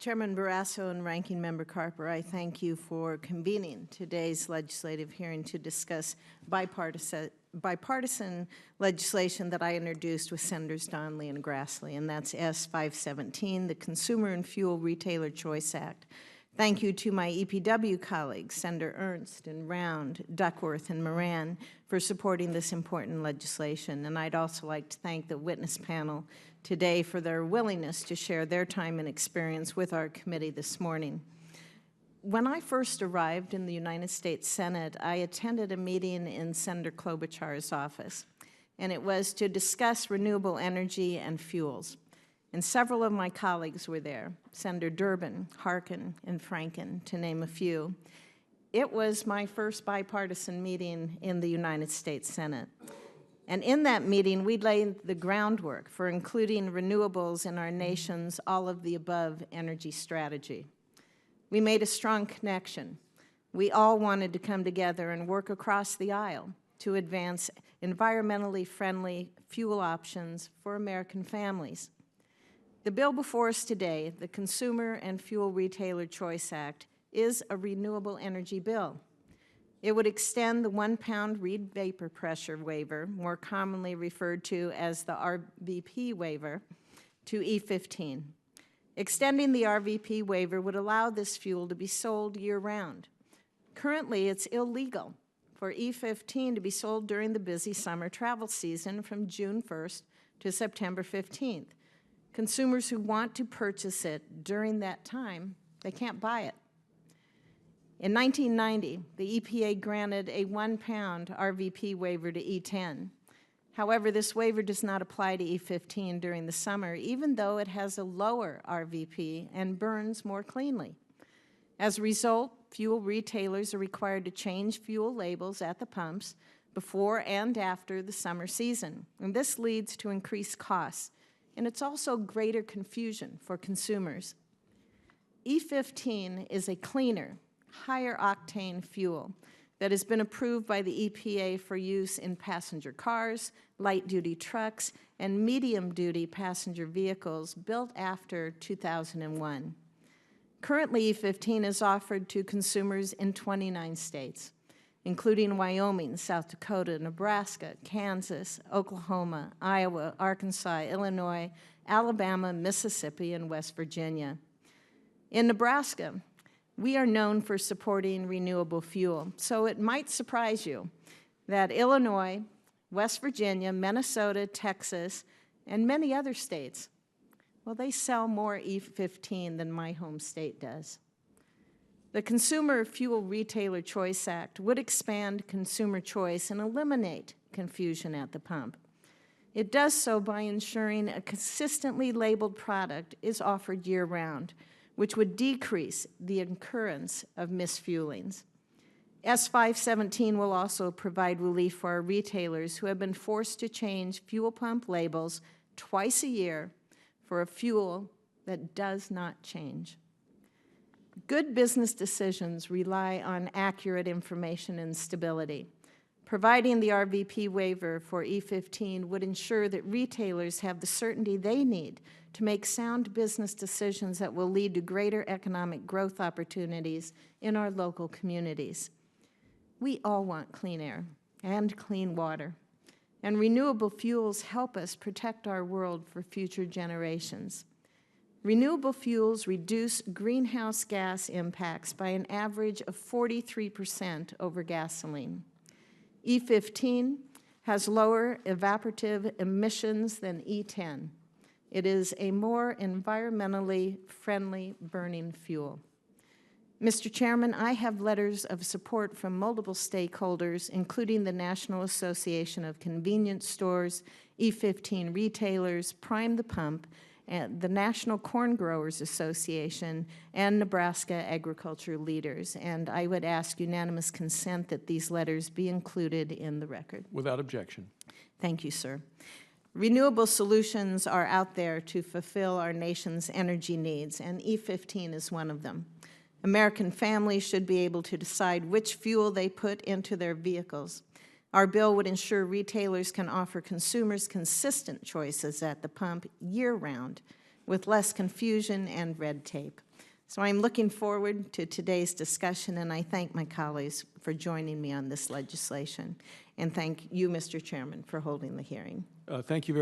Chairman Barrasso and Ranking Member Carper, I thank you for convening today's legislative hearing to discuss bipartisan legislation that I introduced with Senators Donnelly and Grassley, and that's S517, the Consumer and Fuel Retailer Choice Act. Thank you to my EPW colleagues, Senator Ernst and Round, Duckworth, and Moran, for supporting this important legislation. And I'd also like to thank the witness panel today for their willingness to share their time and experience with our committee this morning. When I first arrived in the United States Senate, I attended a meeting in Senator Klobuchar's office, and it was to discuss renewable energy and fuels. And several of my colleagues were there, Senator Durbin, Harkin, and Franken, to name a few. It was my first bipartisan meeting in the United States Senate. And in that meeting, we laid the groundwork for including renewables in our nation's all-of-the-above energy strategy. We made a strong connection. We all wanted to come together and work across the aisle to advance environmentally friendly fuel options for American families. The bill before us today, the Consumer and Fuel Retailer Choice Act, is a renewable energy bill. It would extend the 1 pound Reid vapor pressure waiver, more commonly referred to as the RVP waiver, to E15. Extending the RVP waiver would allow this fuel to be sold year-round. Currently, it's illegal for E15 to be sold during the busy summer travel season from June 1st to September 15th. Consumers who want to purchase it during that time, they can't buy it. In 1990, the EPA granted a 1 pound RVP waiver to E10. However, this waiver does not apply to E15 during the summer, even though it has a lower RVP and burns more cleanly. As a result, fuel retailers are required to change fuel labels at the pumps before and after the summer season, and this leads to increased costs. And it's also greater confusion for consumers. E15 is a cleaner, higher octane fuel that has been approved by the EPA for use in passenger cars, light-duty trucks, and medium-duty passenger vehicles built after 2001. Currently, E15 is offered to consumers in 29 states, including Wyoming, South Dakota, Nebraska, Kansas, Oklahoma, Iowa, Arkansas, Illinois, Alabama, Mississippi, and West Virginia. In Nebraska, we are known for supporting renewable fuel, so it might surprise you that Illinois, West Virginia, Minnesota, Texas, and many other states, well, they sell more E15 than my home state does. The Consumer Fuel Retailer Choice Act would expand consumer choice and eliminate confusion at the pump. It does so by ensuring a consistently labeled product is offered year-round, which would decrease the occurrence of misfuelings. S517 will also provide relief for our retailers who have been forced to change fuel pump labels twice a year for a fuel that does not change. Good business decisions rely on accurate information and stability. Providing the RVP waiver for E15 would ensure that retailers have the certainty they need to make sound business decisions that will lead to greater economic growth opportunities in our local communities. We all want clean air and clean water, and renewable fuels help us protect our world for future generations. Renewable fuels reduce greenhouse gas impacts by an average of 43% over gasoline. E15 has lower evaporative emissions than E10. It is a more environmentally friendly burning fuel. Mr. Chairman, I have letters of support from multiple stakeholders, including the National Association of Convenience Stores, E15 retailers, Prime the Pump, and the National Corn Growers Association, and Nebraska agriculture leaders. And I would ask unanimous consent that these letters be included in the record. Without objection. Thank you, sir. Renewable solutions are out there to fulfill our nation's energy needs, and E15 is one of them. American families should be able to decide which fuel they put into their vehicles. Our bill would ensure retailers can offer consumers consistent choices at the pump year-round with less confusion and red tape. So I'm looking forward to today's discussion, and I thank my colleagues for joining me on this legislation. And thank you, Mr. Chairman, for holding the hearing. Thank you very